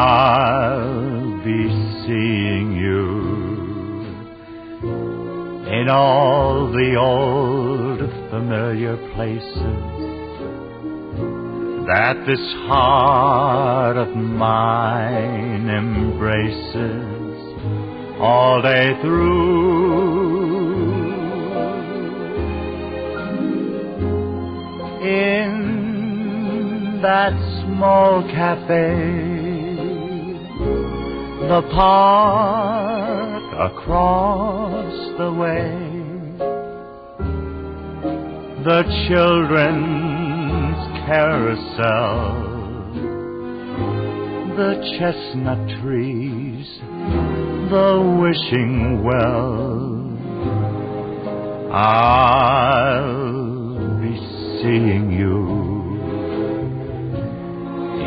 I'll be seeing you in all the old familiar places that this heart of mine embraces all day through. In that small cafe, the park across the way, the children's carousel, the chestnut trees, the wishing well, I'll be seeing you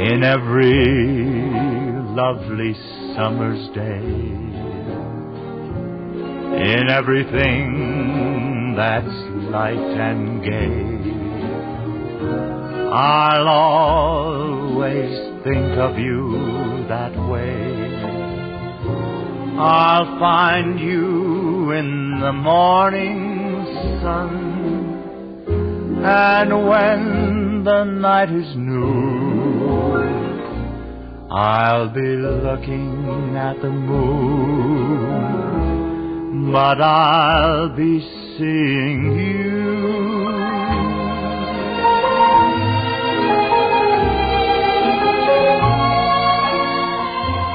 in every lovely summer's day, in everything that's light and gay. I'll always think of you that way. I'll find you in the morning sun, and when the night is new, I'll be looking at the moon, but I'll be seeing you.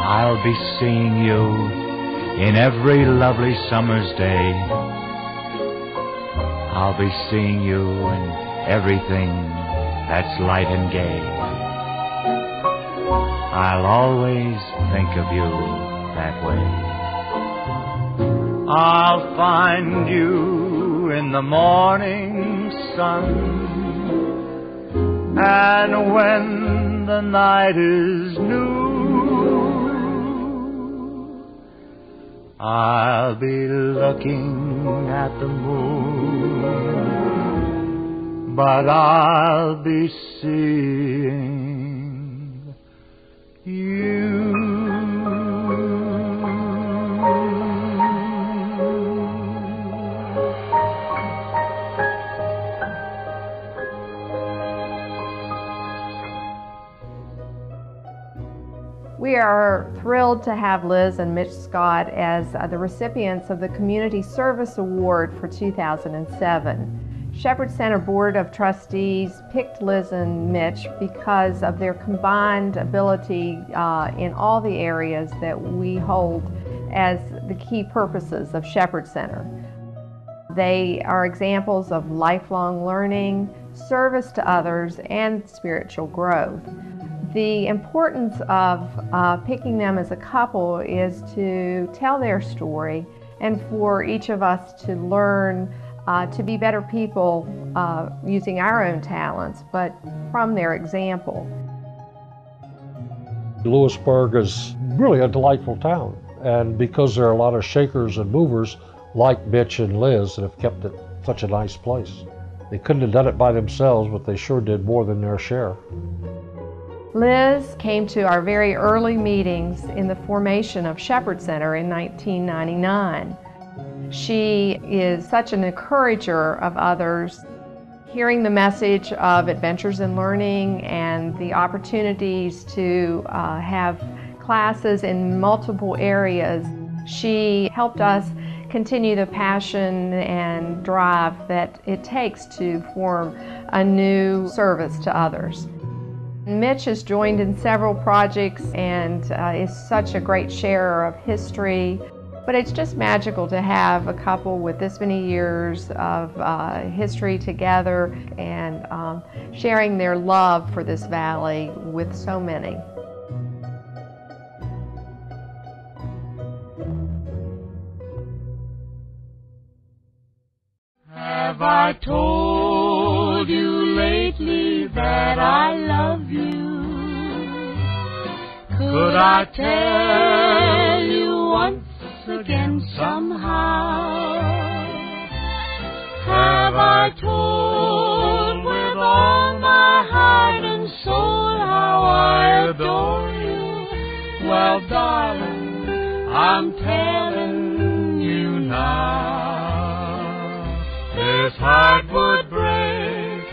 I'll be seeing you in every lovely summer's day. I'll be seeing you in everything that's light and gay. I'll always think of you that way. I'll find you in the morning sun, and when the night is new, I'll be looking at the moon, but I'll be seeing you. We are thrilled to have Liz and Mitch Scott as the recipients of the Community Service Award for 2007. Shepherd Center Board of Trustees picked Liz and Mitch because of their combined ability in all the areas that we hold as the key purposes of Shepherd Center. They are examples of lifelong learning, service to others, and spiritual growth. The importance of picking them as a couple is to tell their story and for each of us to learn to be better people using our own talents, but from their example. Lewisburg is really a delightful town, and because there are a lot of shakers and movers like Mitch and Liz that have kept it such a nice place. They couldn't have done it by themselves, but they sure did more than their share. Liz came to our very early meetings in the formation of Shepherd Center in 1999. She is such an encourager of others. Hearing the message of Adventures in Learning and the opportunities to have classes in multiple areas, she helped us continue the passion and drive that it takes to form a new service to others. Mitch has joined in several projects and is such a great sharer of history. But it's just magical to have a couple with this many years of history together and sharing their love for this valley with so many. Have I told you lately that I love you? Could I tell you once again somehow? Have I told with all my heart and soul how I adore you? Well, darling, I'm telling you now, this heart would break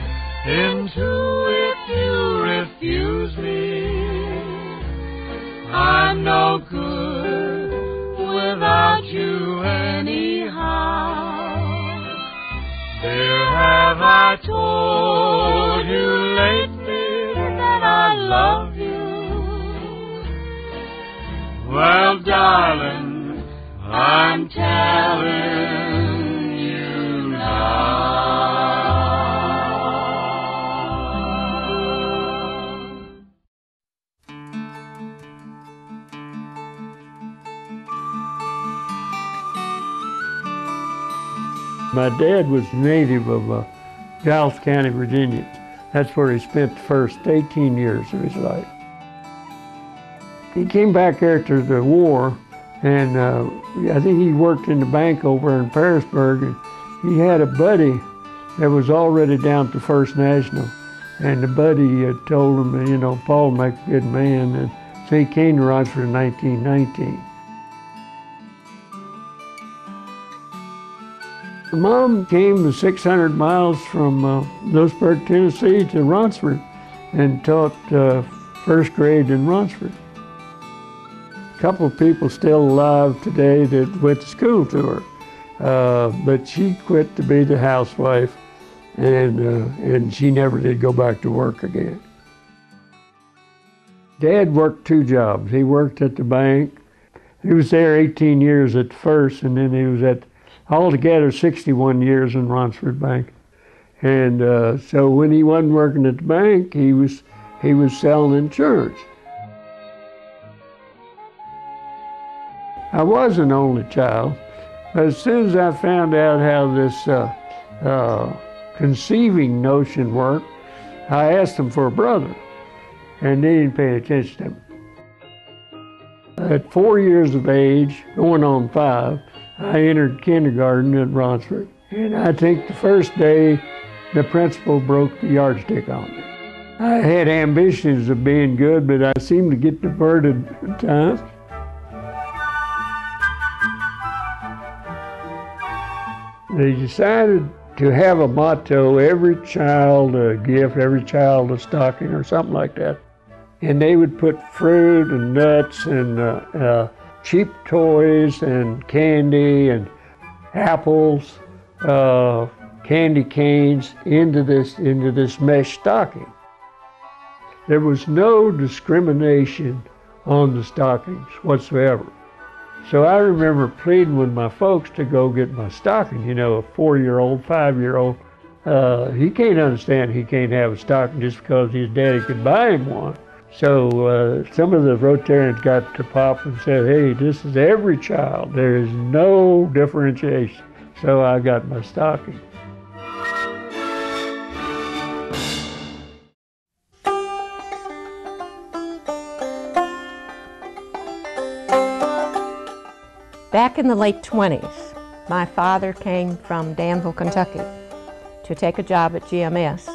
in two if you refuse me. I'm no good without you anyhow. Dear, have I told you lately that I love you? Well, darling, I'm telling you now. My dad was a native of Dallas County, Virginia. That's where he spent the first 18 years of his life. He came back after the war, and I think he worked in the bank over in Parisburg, and he had a buddy that was already down to First National, and the buddy had told him, you know, Paul would make a good man, and so he came to Ronceverte in 1919. Mom came 600 miles from Lewisburg, Tennessee to Ronceverte and taught first grade in Ronceverte. A couple of people still alive today that went to school to her, but she quit to be the housewife, and she never did go back to work again. Dad worked two jobs. He worked at the bank. He was there 18 years at first, and then he was at altogether 61 years in Ronceverte Bank. And so when he wasn't working at the bank, he was selling insurance. I was an only child, but as soon as I found out how this conceiving notion worked, I asked them for a brother, and they didn't pay attention to me. At 4 years of age, going on 5, I entered kindergarten at Ronceverte, and I think the first day the principal broke the yardstick on me. I had ambitions of being good, but I seemed to get diverted at times. They decided to have a motto, every child a gift, every child a stocking, or something like that. And they would put fruit and nuts and cheap toys and candy and apples, candy canes into this mesh stocking. There was no discrimination on the stockings whatsoever. So I remember pleading with my folks to go get my stocking. You know, a 4-year-old, 5-year-old, he can't understand he can't have a stocking just because his daddy could buy him one. So some of the Rotarians got to Pop and said, hey, this is every child. There is no differentiation. So I got my stocking. Back in the late 20s, my father came from Danville, Kentucky to take a job at GMS.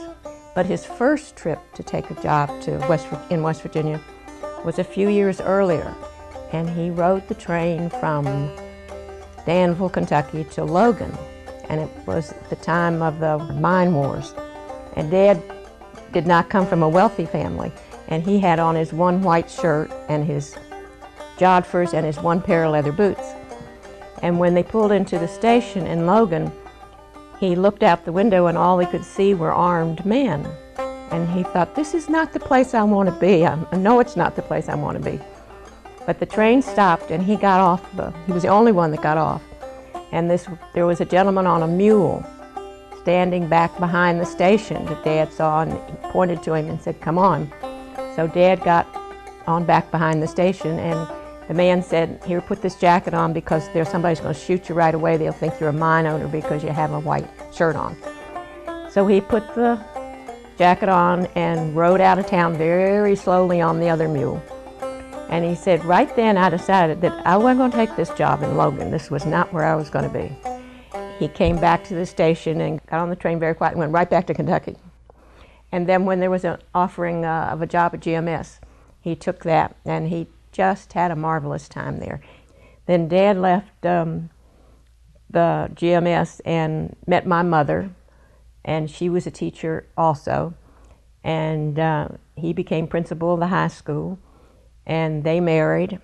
But his first trip to take a job in West Virginia was a few years earlier, and he rode the train from Danville, Kentucky to Logan, and it was the time of the mine wars. And Dad did not come from a wealthy family, and he had on his one white shirt and his jodhpurs and his one pair of leather boots. And when they pulled into the station in Logan, he looked out the window and all he could see were armed men. And he thought, this is not the place I want to be. I know it's not the place I want to be. But the train stopped and he got off. He was the only one that got off. And there was a gentleman on a mule standing back behind the station that Dad saw, and he pointed to him and said, come on. So Dad got on back behind the station, and the man said, here, put this jacket on because somebody's going to shoot you right away. They'll think you're a mine owner because you have a white shirt on. So he put the jacket on and rode out of town very slowly on the other mule. And he said, right then I decided that I wasn't going to take this job in Logan. This was not where I was going to be. He came back to the station and got on the train very quiet and went right back to Kentucky. And then when there was an offering of a job at GMS, he took that, and he just had a marvelous time there. Then Dad left the GMS and met my mother, and she was a teacher also. And he became principal of the high school, and they married,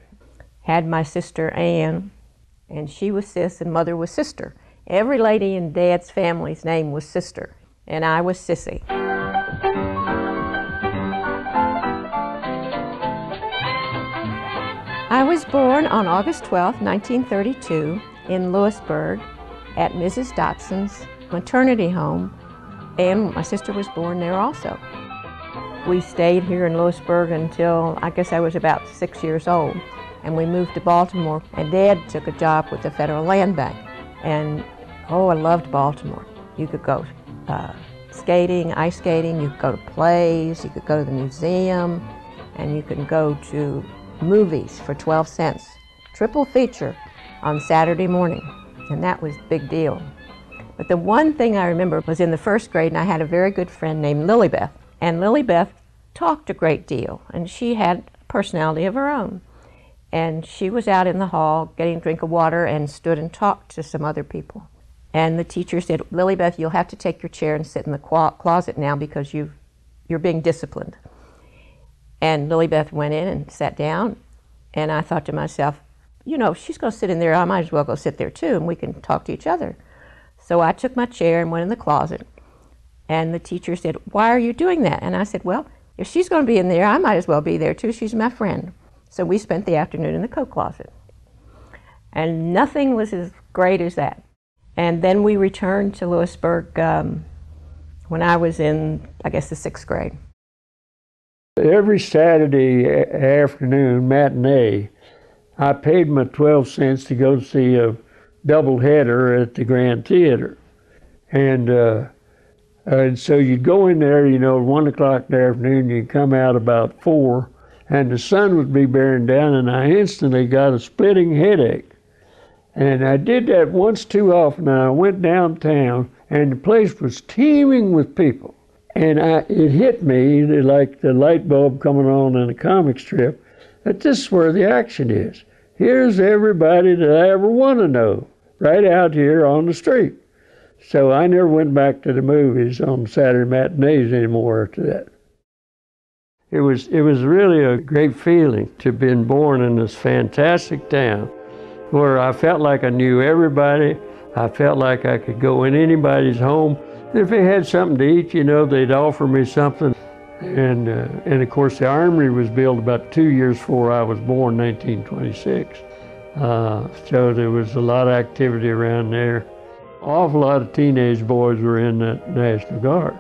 had my sister Ann, and she was Sis and Mother was Sister. Every lady in Dad's family's name was Sister, and I was Sissy. I was born on August 12, 1932, in Lewisburg at Mrs. Dotson's maternity home, and my sister was born there also. We stayed here in Lewisburg until I guess I was about 6 years old, and we moved to Baltimore, and Dad took a job with the Federal Land Bank. And oh, I loved Baltimore. You could go skating, ice skating, you could go to plays, you could go to the museum, and you could go to movies for 12 cents. Triple feature on Saturday morning, and that was a big deal. But the one thing I remember was in the first grade, and I had a very good friend named Lilybeth. And Lilybeth talked a great deal, and she had a personality of her own. And she was out in the hall getting a drink of water and stood and talked to some other people. And the teacher said, "Lilybeth, you'll have to take your chair and sit in the closet now because you're being disciplined." And Lilybeth went in and sat down, and I thought to myself, you know, if she's going to sit in there, I might as well go sit there too, and we can talk to each other. So I took my chair and went in the closet, and the teacher said, "Why are you doing that?" And I said, "Well, if she's going to be in there, I might as well be there too. She's my friend." So we spent the afternoon in the coat closet. And nothing was as great as that. And then we returned to Lewisburg when I was in, I guess, the 6th grade. Every Saturday afternoon matinee, I paid my 12 cents to go see a double header at the Grand Theater. And so you'd go in there, you know, 1 o'clock in the afternoon, you'd come out about 4, and the sun would be bearing down, and I instantly got a splitting headache. And I did that once too often, and I went downtown, and the place was teeming with people. And it hit me like the light bulb coming on in a comic strip, that this is where the action is. Here's everybody that I ever want to know, right out here on the street. So I never went back to the movies on Saturday matinees anymore after that. It was really a great feeling to have been born in this fantastic town where I felt like I knew everybody. I felt like I could go in anybody's home. If they had something to eat, you know, they'd offer me something. And of course, the Armory was built about 2 years before I was born, 1926. So there was a lot of activity around there. Awful lot of teenage boys were in the National Guard.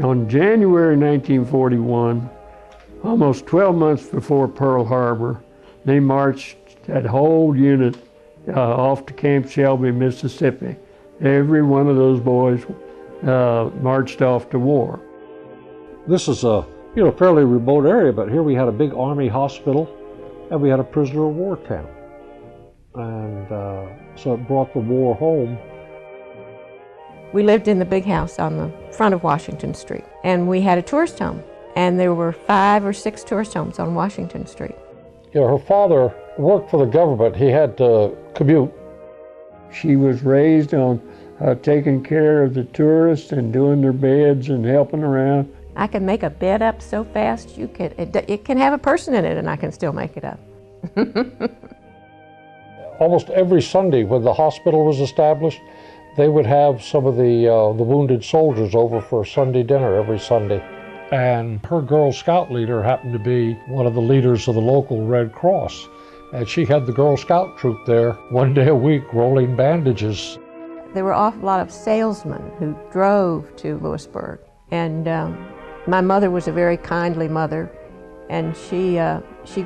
On January 1941, almost 12 months before Pearl Harbor, they marched that whole unit off to Camp Shelby, Mississippi. Every one of those boys marched off to war. This is a fairly remote area, but here we had a big Army hospital, and we had a prisoner of war camp. And so it brought the war home. We lived in the big house on the front of Washington Street, and we had a tourist home. And there were 5 or 6 tourist homes on Washington Street. Her father worked for the government. He had to commute. She was raised on taking care of the tourists and doing their beds and helping around. I can make a bed up so fast, it can have a person in it, and I can still make it up. Almost every Sunday when the hospital was established, they would have some of the wounded soldiers over for Sunday dinner every Sunday. And her Girl Scout leader happened to be one of the leaders of the local Red Cross. And she had the Girl Scout troop there 1 day a week rolling bandages. There were an awful lot of salesmen who drove to Lewisburg. And my mother was a very kindly mother. And she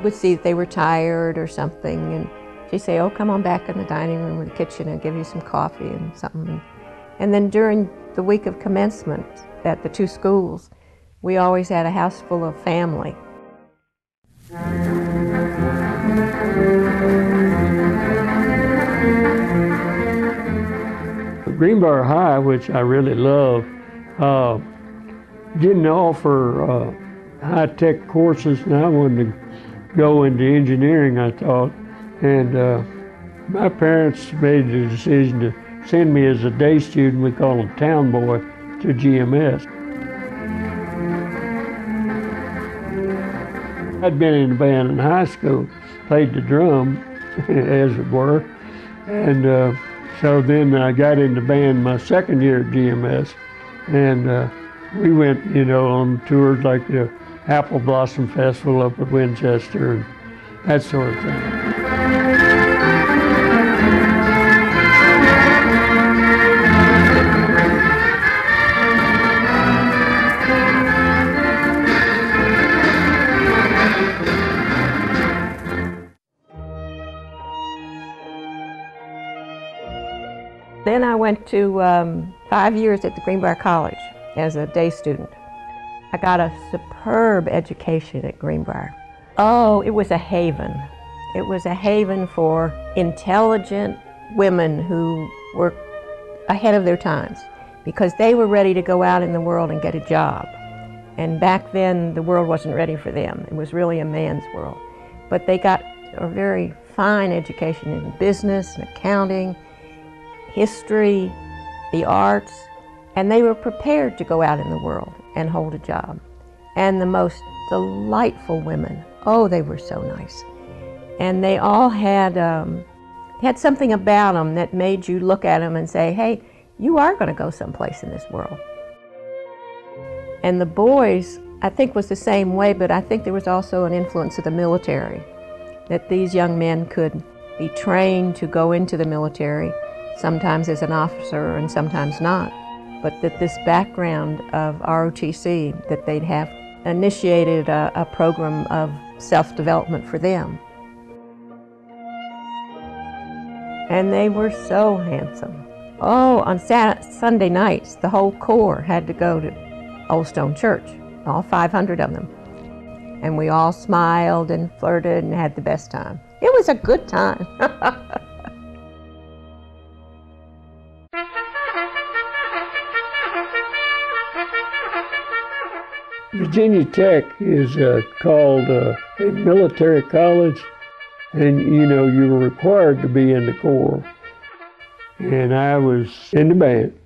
would see that they were tired or something. And she'd say, "Oh, come on back in the dining room or the kitchen and give you some coffee and something." And then during the week of commencement at the 2 schools, we always had a house full of family. Greenbrier High, which I really love, didn't offer high-tech courses, and I wanted go into engineering, I thought. And my parents made the decision to send me as a day student, we call them town boy, to GMS. I'd been in a band in high school, played the drum, as it were. And so then I got into band my second year at GMS. And we went, on tours like the Apple Blossom Festival up at Winchester and that sort of thing. Then I went to 5 years at the Greenbrier College as a day student. I got a superb education at Greenbrier. Oh, it was a haven. It was a haven for intelligent women who were ahead of their times because they were ready to go out in the world and get a job. And back then, the world wasn't ready for them. It was really a man's world. But they got a very fine education in business and accounting, history, the arts, and they were prepared to go out in the world and hold a job. And the most delightful women, oh, they were so nice. And they all had something about them that made you look at them and say, hey, you are going to go someplace in this world. And the boys, I think, was the same way, but I think there was also an influence of the military, that these young men could be trained to go into the military, sometimes as an officer and sometimes not, but that this background of ROTC, that they'd have initiated a program of self-development for them. And they were so handsome. Oh, on Sunday nights, the whole corps had to go to Old Stone Church, all 500 of them. And we all smiled and flirted and had the best time. It was a good time. Virginia Tech is called a military college, and you were required to be in the Corps. And I was in the band.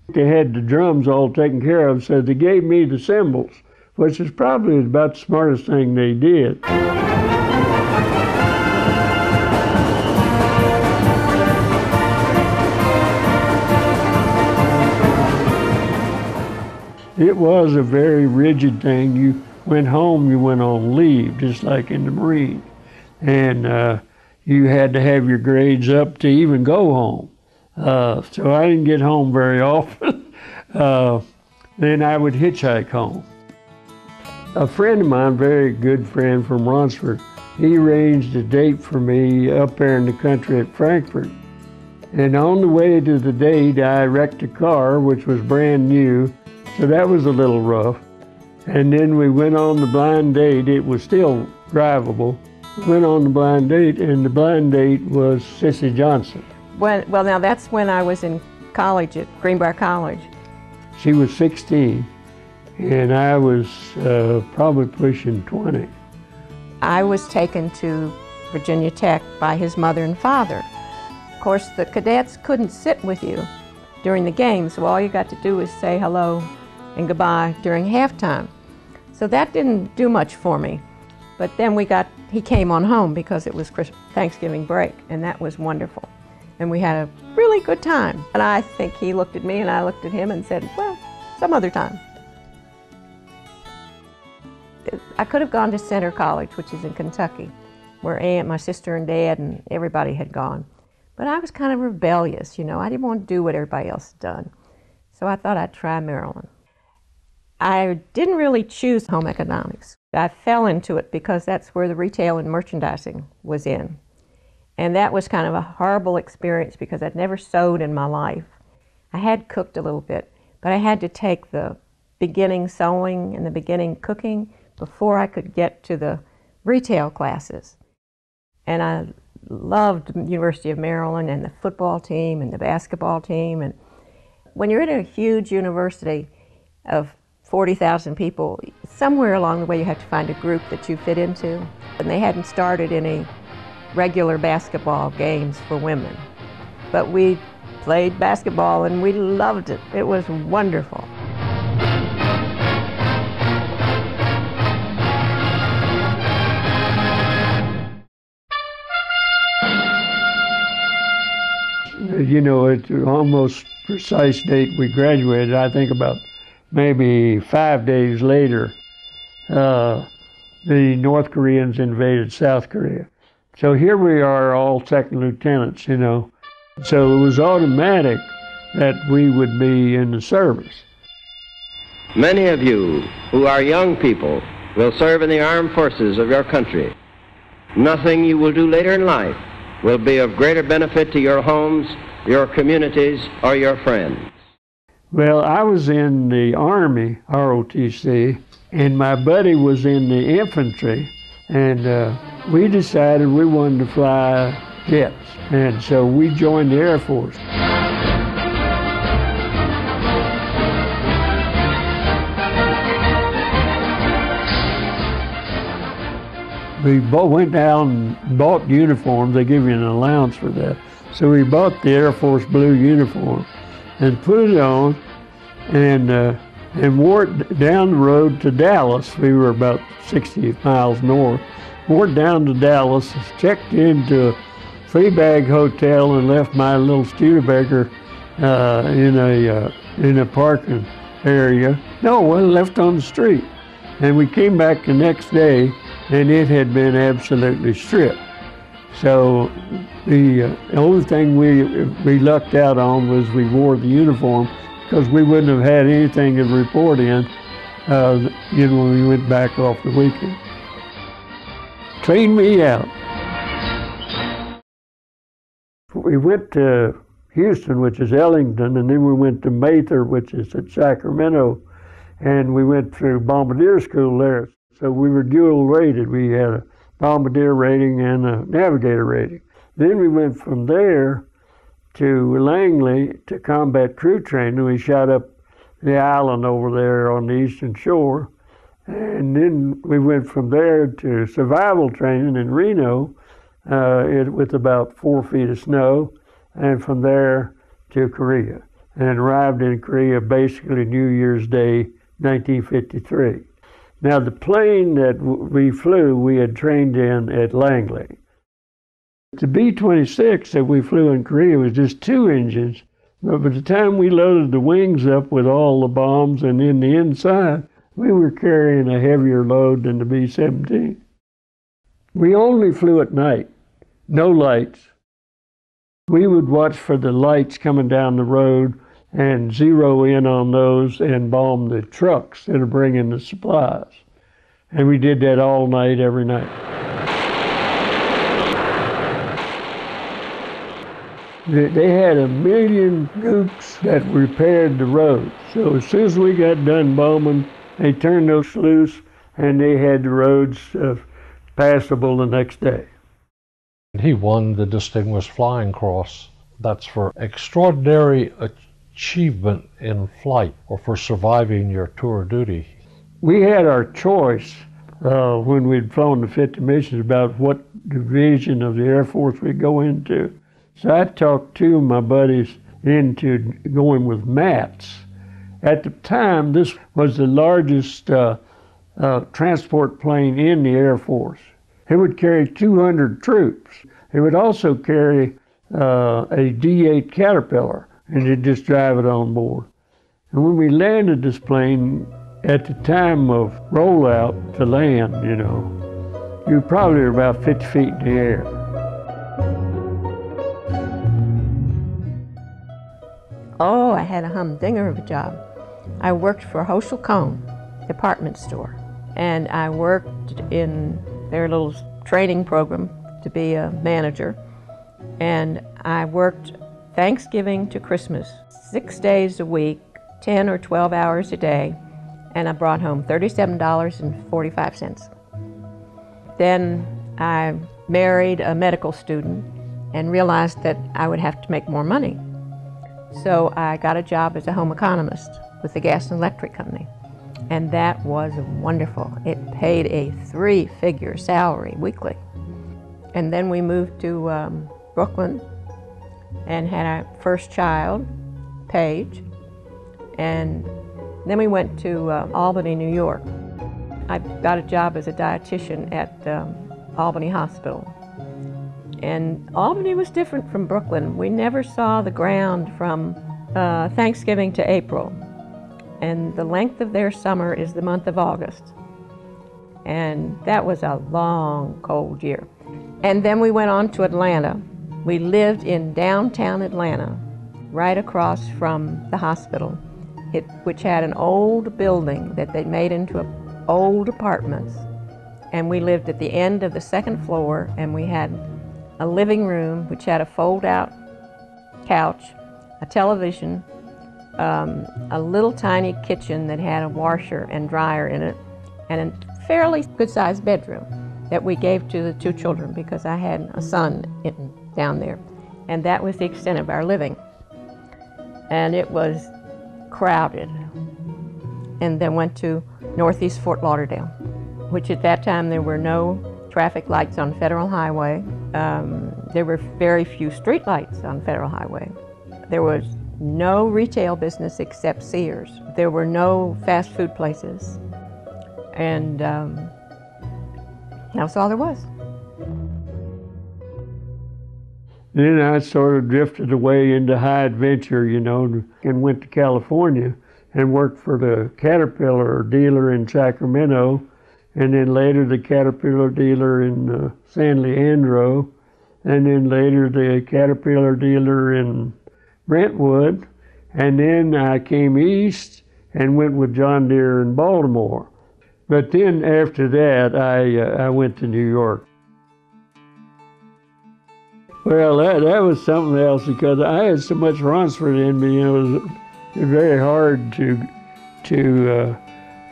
They had the drums all taken care of, so they gave me the cymbals, which is probably about the smartest thing they did. It was a very rigid thing. You went home, you went on leave, just like in the Marine. And you had to have your grades up to even go home. So I didn't get home very often. Then I would hitchhike home. A friend of mine, very good friend from Ronceverte, he arranged a date for me up there in the country at Frankfort. And on the way to the date, I wrecked a car, which was brand new. So that was a little rough. And then we went on the blind date. It was still drivable. We went on the blind date, and the blind date was Sissy Johnson. Well, now that's when I was in college at Greenbrier College. She was 16, and I was probably pushing 20. I was taken to Virginia Tech by his mother and father. Of course, the cadets couldn't sit with you during the game, so all you got to do was say hello and goodbye during halftime. So that didn't do much for me. But then he came on home because it was Thanksgiving break, and that was wonderful. And we had a really good time. And I think he looked at me and I looked at him and said, well, some other time. I could have gone to Center College, which is in Kentucky, where my sister and dad and everybody had gone. But I was kind of rebellious, I didn't want to do what everybody else had done. So I thought I'd try Maryland. I didn't really choose home economics. I fell into it because that's where the retail and merchandising was in. And that was kind of a horrible experience because I'd never sewed in my life. I had cooked a little bit, but I had to take the beginning sewing and the beginning cooking before I could get to the retail classes. And I loved the University of Maryland and the football team and the basketball team. And when you're in a huge university of 40,000 people. Somewhere along the way you have to find a group that you fit into. And they hadn't started any regular basketball games for women. But we played basketball and we loved it. It was wonderful. You know, it's almost precise date we graduated. I think about maybe 5 days later, the North Koreans invaded South Korea. So here we are, all second lieutenants, you know. So it was automatic that we would be in the service. Many of you who are young people will serve in the armed forces of your country. Nothing you will do later in life will be of greater benefit to your homes, your communities, or your friends. Well, I was in the Army, ROTC, and my buddy was in the infantry, and we decided we wanted to fly jets, and so we joined the Air Force. We went down and bought uniforms. They give you an allowance for that. So we bought the Air Force blue uniform and put it on and wore it down the road to Dallas. We were about 60 miles north. Wore it down to Dallas, checked into a free bag hotel and left my little Studebaker in a parking area. No, well, left on the street. And we came back the next day and it had been absolutely stripped. So the only thing we lucked out on was we wore the uniform, because we wouldn't have had anything to report in, when we went back off the weekend. Cleaned me out. We went to Houston, which is Ellington, and then we went to Mather, which is at Sacramento, and we went through bombardier school there. So we were dual rated. We had a bombardier rating and a navigator rating. Then we went from there to Langley to combat crew training. We shot up the island over there on the eastern shore. And then we went from there to survival training in Reno with about 4 feet of snow, and from there to Korea. And arrived in Korea basically New Year's Day, 1953. Now, the plane that we flew, we had trained in at Langley. The B-26 that we flew in Korea was just 2 engines, but by the time we loaded the wings up with all the bombs and in the inside, we were carrying a heavier load than the B-17. We only flew at night, no lights. We would watch for the lights coming down the road and zero in on those and bomb the trucks that are bringing the supplies. And we did that all night, every night. They had 1 million goops that repaired the road. So as soon as we got done bombing, they turned those loose and they had the roads passable the next day. He won the Distinguished Flying Cross. That's for extraordinary achievement in flight or for surviving your tour of duty. We had our choice when we'd flown the 50 missions about what division of the Air Force we'd go into. So I talked 2 of my buddies into going with MATS. At the time, this was the largest transport plane in the Air Force. It would carry 200 troops. It would also carry a D-8 Caterpillar, and they'd just drive it on board. And when we landed this plane, at the time of rollout to land, you probably were about 50 feet in the air. Oh, I had a humdinger of a job. I worked for Hochul Cohn department store, and I worked in their little training program to be a manager, and I worked Thanksgiving to Christmas, 6 days a week, 10 or 12 hours a day, and I brought home $37.45. Then I married a medical student and realized that I would have to make more money. So I got a job as a home economist with the gas and electric company. And that was wonderful. It paid a 3-figure salary weekly. And then we moved to Brooklyn and had our first child, Paige. And then we went to Albany, New York. I got a job as a dietitian at Albany Hospital. And Albany was different from Brooklyn. We never saw the ground from Thanksgiving to April. And the length of their summer is the month of August. And that was a long, cold year. And then we went on to Atlanta. We lived in downtown Atlanta, right across from the hospital, which had an old building that they made into old apartments. And we lived at the end of the second floor, and we had a living room which had a fold-out couch, a television, a little tiny kitchen that had a washer and dryer in it, and a fairly good-sized bedroom that we gave to the 2 children because I had a son down there. And that was the extent of our living. And it was crowded. And then went to Northeast Fort Lauderdale, which at that time there were no traffic lights on Federal Highway. There were very few street lights on Federal Highway. There was no retail business except Sears. There were no fast food places. And that was all there was. Then I sort of drifted away into high adventure, you know, and went to California and worked for the Caterpillar dealer in Sacramento, and then later the Caterpillar dealer in San Leandro, and then later the Caterpillar dealer in Brentwood, and then I came east and went with John Deere in Baltimore. But then after that, I went to New York. Well, that was something else because I had so much Ronceverte in me, it was very hard to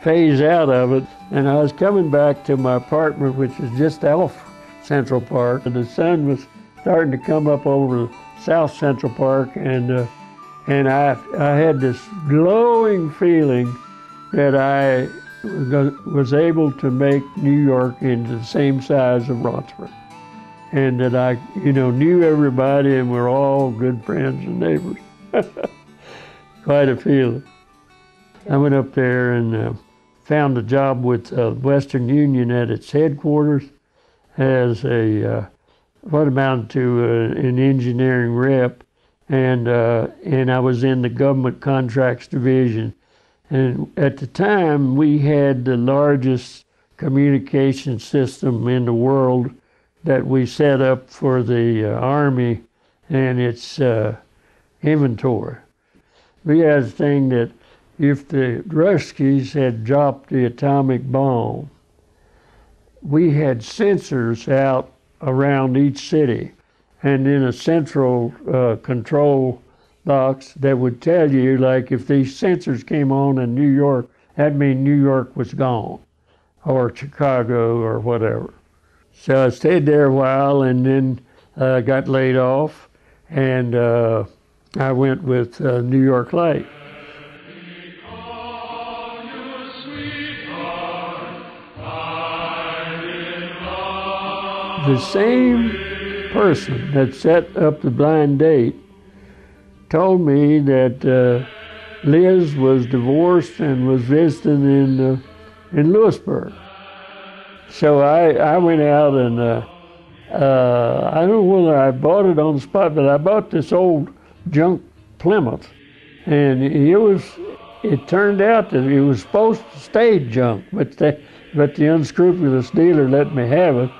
phase out of it. And I was coming back to my apartment, which is just off Central Park, and the sun was starting to come up over South Central Park, and I had this glowing feeling that I was able to make New York into the same size of Ronceverte, and that I, knew everybody and we're all good friends and neighbors. Quite a feeling. I went up there and found a job with Western Union at its headquarters as a what amounted to an engineering rep, and I was in the government contracts division. And at the time, we had the largest communication system in the world that we set up for the Army and its inventory. We had a thing that if the Ruskies had dropped the atomic bomb, we had sensors out around each city and in a central control box that would tell you, like, if these sensors came on in New York, that meant New York was gone, or Chicago or whatever. So I stayed there a while and then got laid off, and I went with New York Light. The same person that set up the blind date told me that Liz was divorced and was visiting in Lewisburg. So I went out and I don't know whether I bought it on the spot, but I bought this old junk Plymouth, and it turned out that it was supposed to stay junk, but the unscrupulous dealer let me have it.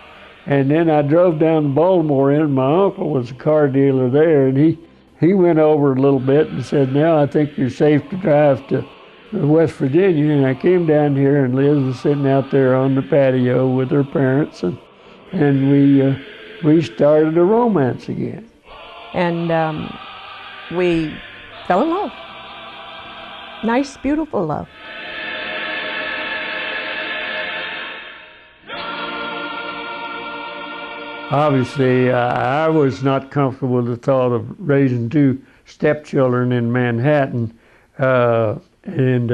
And then I drove down to Baltimore, and my uncle was a car dealer there, and he went over a little bit and said, "Now I think you're safe to drive to West Virginia." And I came down here, and Liz was sitting out there on the patio with her parents, and we started a romance again. And we fell in love. Nice, beautiful love. Obviously, I was not comfortable with the thought of raising 2 stepchildren in Manhattan, and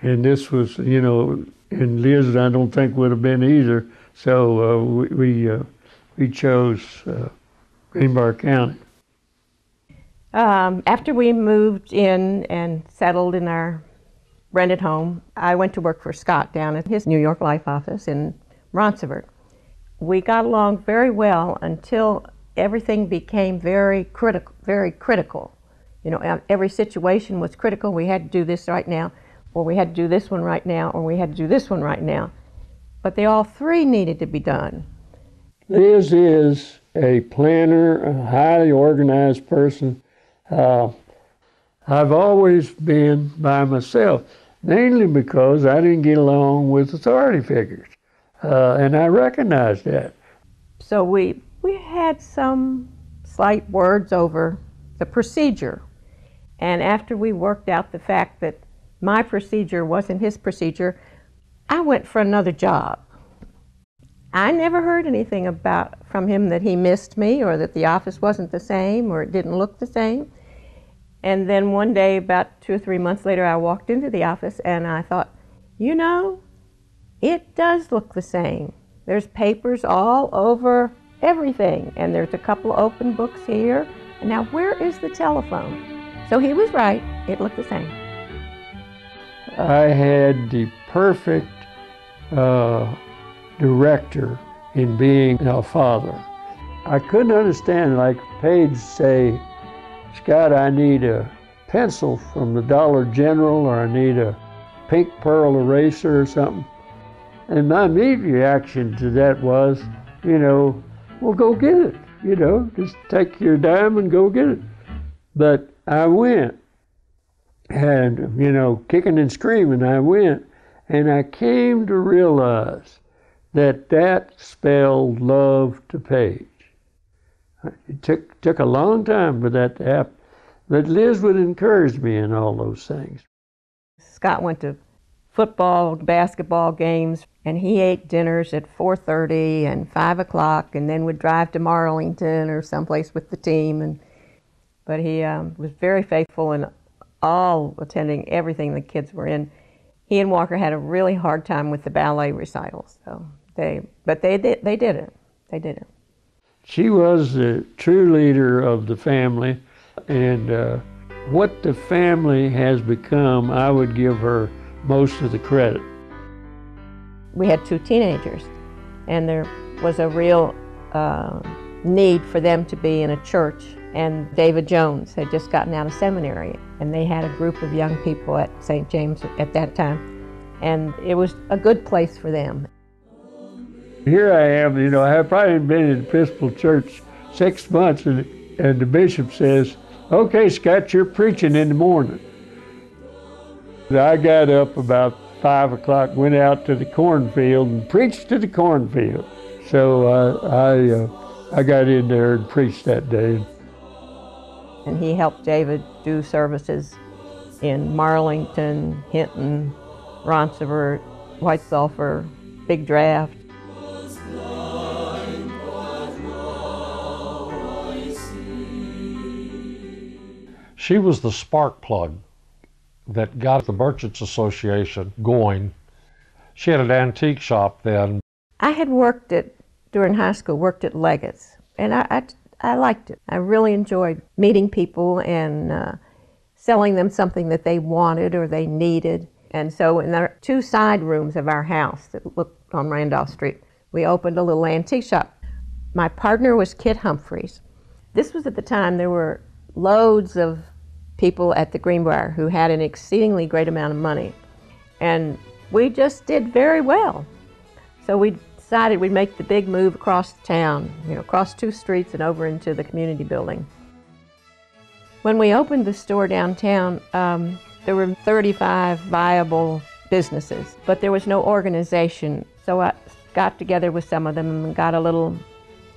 And this was, you know, and Liz I don't think would have been either. So we chose Greenbrier County. After we moved in and settled in our rented home, I went to work for Scott down at his New York Life office in Ronceverte. We got along very well until everything became very critical. You know, every situation was critical. We had to do this right now, or we had to do this one right now, or we had to do this one right now. But they all three needed to be done. Liz is a planner, a highly organized person. I've always been by myself, mainly because I didn't get along with authority figures, and I recognized that. So we had some slight words over the procedure, and after we worked out the fact that my procedure wasn't his procedure, I went for another job. I never heard anything from him that he missed me or that the office wasn't the same or it didn't look the same. And then one day, about 2 or 3 months later, I walked into the office and I thought, you know, it does look the same. There's papers all over everything, and there's a couple open books here. And now where is the telephone? So he was right, it looked the same. I had the perfect director in being a father. I couldn't understand, like Paige say, Scott, I need a pencil from the Dollar General, or I need a pink pearl eraser or something. And my immediate reaction to that was, you know, well, go get it. You know, just take your dime and go get it. But I went, and, you know, kicking and screaming, I went, and I came to realize that that spelled love to Paige. It took a long time for that to happen, but Liz would encourage me in all those things. Scott went to football, basketball games, and he ate dinners at 4:30 and 5 o'clock, and then would drive to Marlington or someplace with the team. But he was very faithful in all attending everything the kids were in. He and Walker had a really hard time with the ballet recitals, but they did it. They did it. She was the true leader of the family, and what the family has become, I would give her most of the credit. We had 2 teenagers, and there was a real need for them to be in a church, and David Jones had just gotten out of seminary, and they had a group of young people at St. James at that time, and it was a good place for them. Here I am, you know, I have probably been in the Episcopal Church 6 months, and the bishop says, okay, Scott, you're preaching in the morning. I got up about 5 o'clock, went out to the cornfield and preached to the cornfield. So I got in there and preached that day. And he helped David do services in Marlington, Hinton, Ronceverte, White Sulphur, Big Draft. She was the spark plug that got the Merchants Association going. She had an antique shop then. I had during high school, worked at Leggett's, and I liked it. I really enjoyed meeting people and selling them something that they wanted or they needed. And so in the 2 side rooms of our house that looked on Randolph Street, we opened a little antique shop. My partner was Kit Humphreys. This was at the time there were loads of people at the Greenbrier who had an exceedingly great amount of money. And we just did very well. So we decided we'd make the big move across the town, you know, across 2 streets and over into the community building. When we opened the store downtown, there were 35 viable businesses, but there was no organization. So I got together with some of them and got a little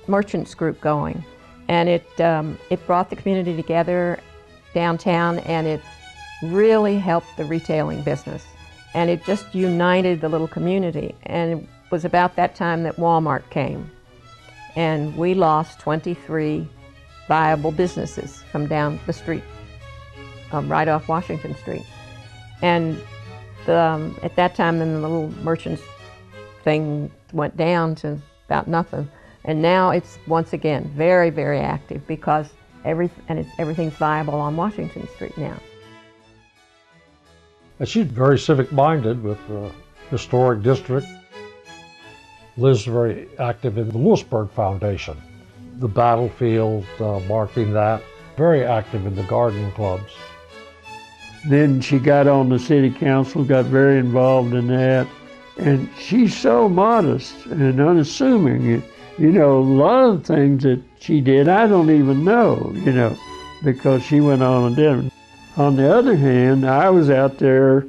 merchants group going. And it brought the community together downtown, and it really helped the retailing business. And it just united the little community. And it was about that time that Walmart came. And we lost 23 viable businesses from down the street, right off Washington Street. And At that time, then the little merchants thing went down to about nothing. And now it's once again very, very active because everything's viable on Washington Street now. And she's very civic-minded with the historic district. Liz is very active in the Lewisburg Foundation, the battlefield, marking that. Very active in the garden clubs. Then she got on the city council, got very involved in that. And she's so modest and unassuming. You know, a lot of the things that she did, I don't even know, you know, because she went on and did it. On the other hand, I was out there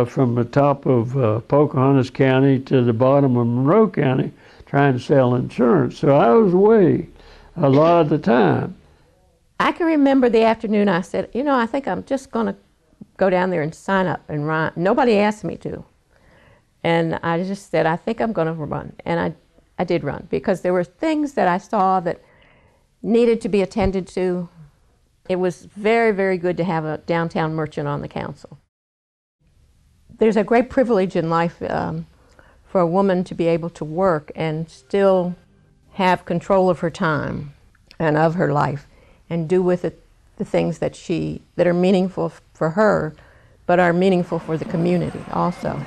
from the top of Pocahontas County to the bottom of Monroe County trying to sell insurance. So I was away a lot of the time. I can remember the afternoon I said, you know, I think I'm just going to go down there and sign up and run. Nobody asked me to. And I just said, I think I'm going to run. And I did run because there were things that I saw that needed to be attended to. It was very, very good to have a downtown merchant on the council. There's a great privilege in life for a woman to be able to work and still have control of her time and of her life and do with it the things that are meaningful for her, but are meaningful for the community also.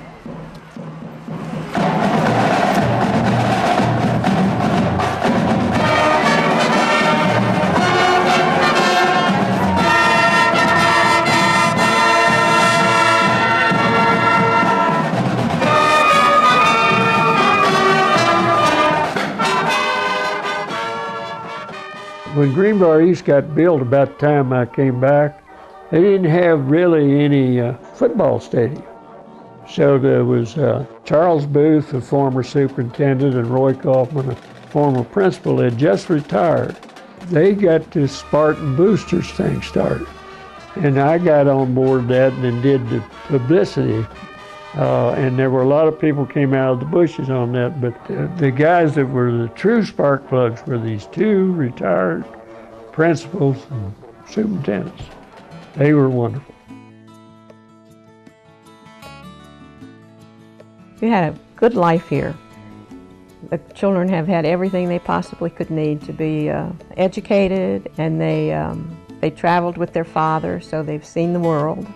When Greenbrier East got built about the time I came back, they didn't have really any football stadium. So there was Charles Booth, a former superintendent, and Roy Kaufman, a former principal, had just retired. They got this Spartan Boosters thing started. And I got on board that and then did the publicity. And there were a lot of people came out of the bushes on that, but the guys that were the true spark plugs were these two retired principals and superintendents. They were wonderful. We had a good life here. The children have had everything they possibly could need to be educated, and they traveled with their father, so they've seen the world.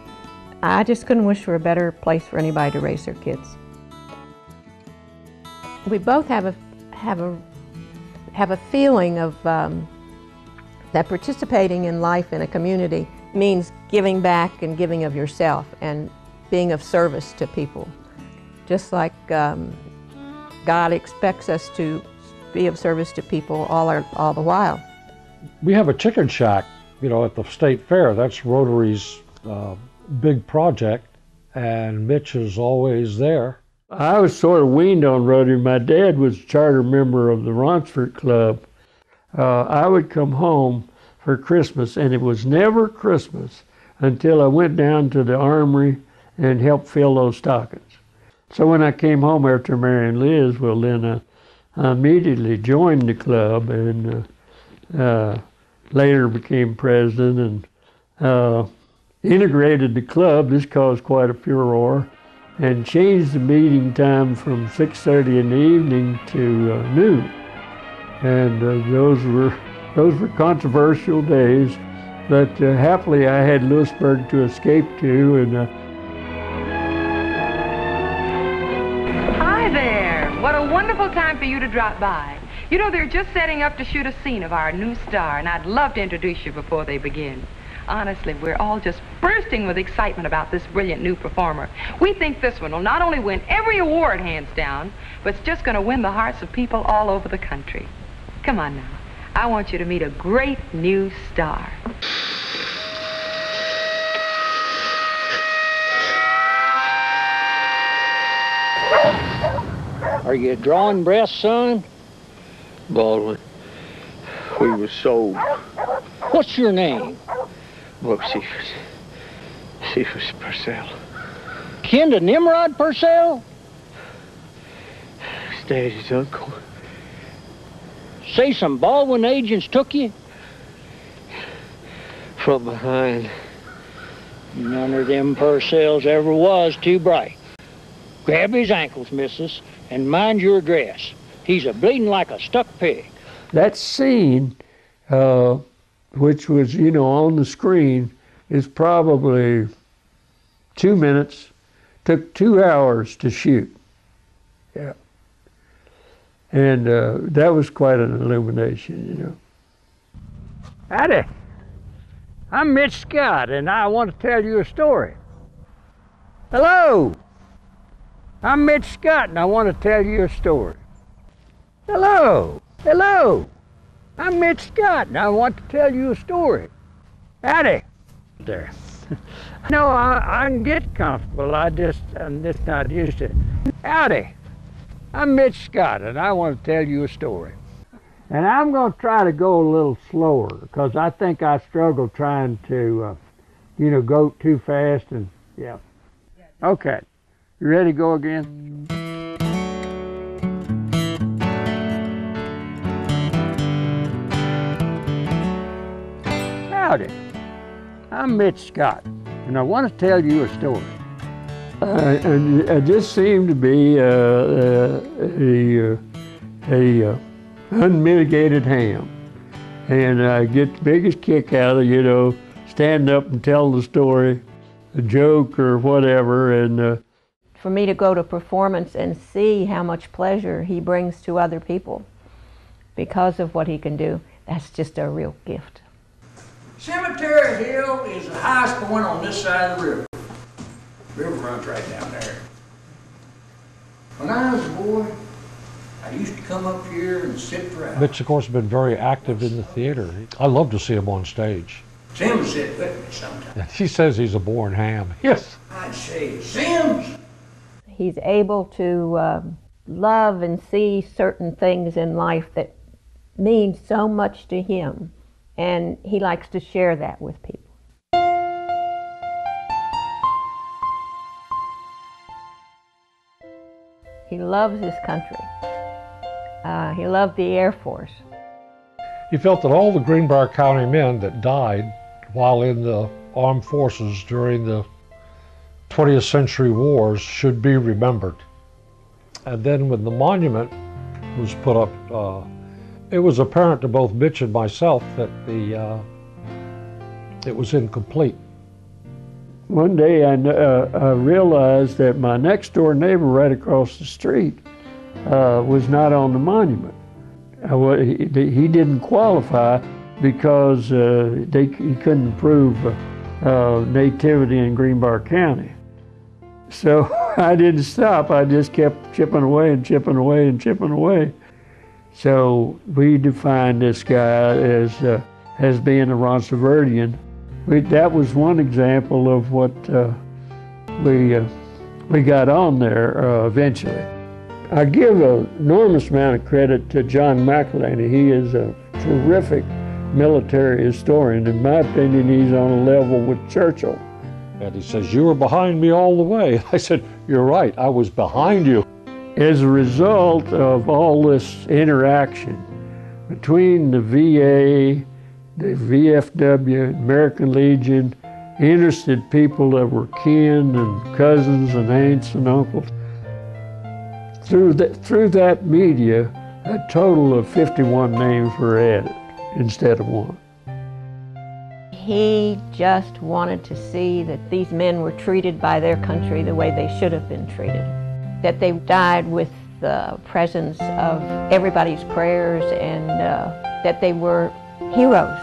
I just couldn't wish for a better place for anybody to raise their kids. We both have a feeling of that participating in life in a community means giving back and giving of yourself and being of service to people. Just like God expects us to be of service to people all the while. We have a chicken shack, you know, at the state fair. That's Rotary's big project, and Mitch is always there. I was sort of weaned on Rotary. My dad was a charter member of the Ronceverte Club. I would come home for Christmas, and it was never Christmas until I went down to the armory and helped fill those stockings. So when I came home after marrying Liz, well, then I immediately joined the club and later became president and integrated the club. This caused quite a furor, and changed the meeting time from 6:30 in the evening to noon. And those were controversial days, but happily I had Lewisburg to escape to. And hi there! What a wonderful time for you to drop by. You know, they're just setting up to shoot a scene of our new star, and I'd love to introduce you before they begin. Honestly, we're all just bursting with excitement about this brilliant new performer. We think this one will not only win every award hands down, but it's just going to win the hearts of people all over the country. Come on now. I want you to meet a great new star. Are you drawing breath, son? Baldwin. We were sold. What's your name? Well, Cephas Purcell. Kin to Nimrod Purcell? His daddy's uncle. Say some Baldwin agents took you? From behind. None of them Purcells ever was too bright. Grab his ankles, missus, and mind your dress. He's a bleeding like a stuck pig. That scene, which was, on the screen, is probably 2 minutes. Took 2 hours to shoot. Yeah. And that was quite an illumination, Howdy. I'm Mitch Scott, and I want to tell you a story. Hello. I'm Mitch Scott, and I want to tell you a story. Hello. Hello. I'm Mitch Scott, and I want to tell you a story. Howdy. There. No, I can get comfortable. I'm just not used to it. Howdy. I'm Mitch Scott, and I want to tell you a story. And I'm going to try to go a little slower, because I think I struggle trying to, go too fast and, yeah. Okay. You ready to go again? Howdy. I'm Mitch Scott, and I want to tell you a story. I just seemed to be a unmitigated ham, and I get the biggest kick out of stand up and tell the story, a joke or whatever. And for me to go to performance and see how much pleasure he brings to other people because of what he can do, that's just a real gift. Cemetery Hill is the highest point on this side of the river. The river runs right down there. When I was a boy, I used to come up here and sit for hours. Mitch, of course, has been very active in the theater. I love to see him on stage. Sims sit with me sometimes. He says he's a born ham. Yes. I'd say, Sims! He's able to love and see certain things in life that mean so much to him, and he likes to share that with people. He loves his country. He loved the Air Force. He felt that all the Greenbrier County men that died while in the armed forces during the 20th century wars should be remembered. And then when the monument was put up, it was apparent to both Mitch and myself that it was incomplete. One day I realized that my next door neighbor right across the street was not on the monument. He didn't qualify because he couldn't prove nativity in Greenbrier County. So I didn't stop. I just kept chipping away and chipping away and chipping away. So we defined this guy as being a Roncevertian. That was one example of what we got on there eventually. I give an enormous amount of credit to John McElhaney. He is a terrific military historian. In my opinion, he's on a level with Churchill. And he says, "You were behind me all the way." I said, "You're right, I was behind you." As a result of all this interaction between the VA, the VFW, American Legion, interested people that were kin and cousins and aunts and uncles, through that media, a total of 51 names were added instead of one. He just wanted to see that these men were treated by their country the way they should have been treated, that they died with the presence of everybody's prayers, and that they were heroes.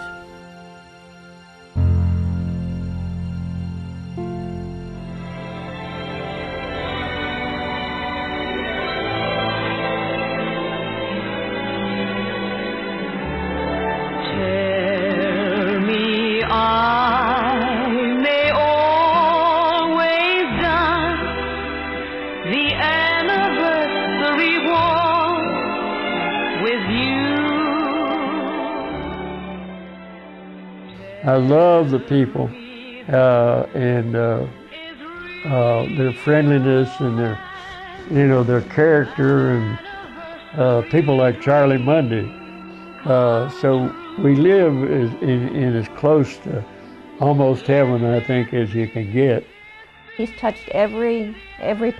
I love the people and their friendliness and their character, and people like Charlie Mundy. So we live in as close to almost heaven, I think, as you can get. He's touched every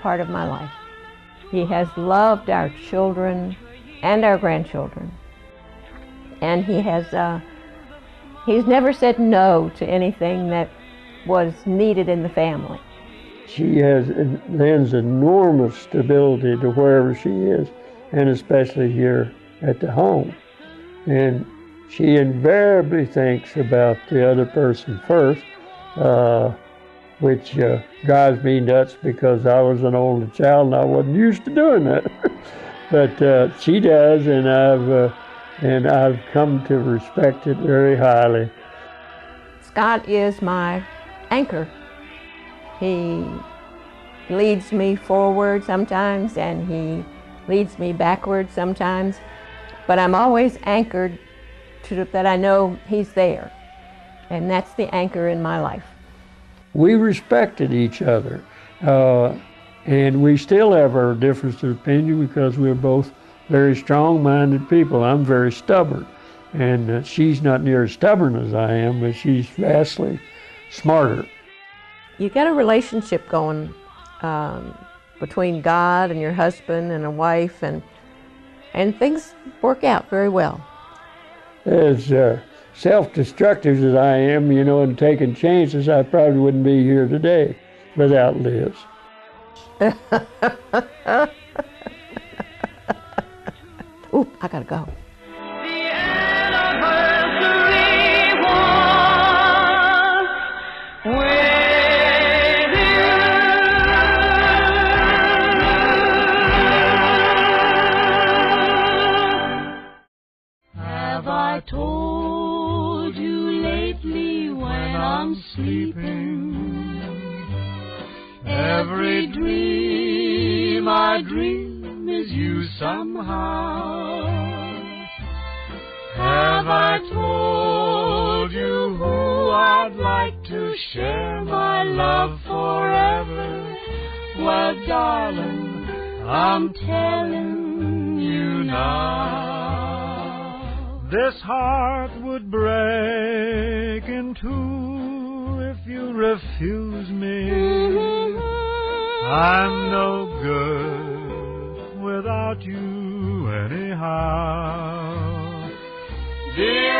part of my life. He has loved our children and our grandchildren. And he's never said no to anything that was needed in the family. She lends enormous stability to wherever she is, and especially here at the home. And she invariably thinks about the other person first, which drives me nuts because I was an older child and I wasn't used to doing that. But she does, and I've come to respect it very highly. Scott is my anchor. He leads me forward sometimes, and he leads me backward sometimes, but I'm always anchored to that I know he's there, and that's the anchor in my life. We respected each other, and we still have our difference of opinion because we're both very strong-minded people. I'm very stubborn, and she's not near as stubborn as I am, but she's vastly smarter. You get a relationship going between God and your husband and a wife, and things work out very well. As self-destructive as I am, you know, and taking chances, I probably wouldn't be here today without Liz. Oop, I gotta go. Have I told you lately when I'm sleeping? Every dream I dream is you somehow. Have I told you who I'd like to share my love forever? Well, darling, I'm telling you now. This heart would break in two if you refuse me. I'm no good without you anyhow. Dear,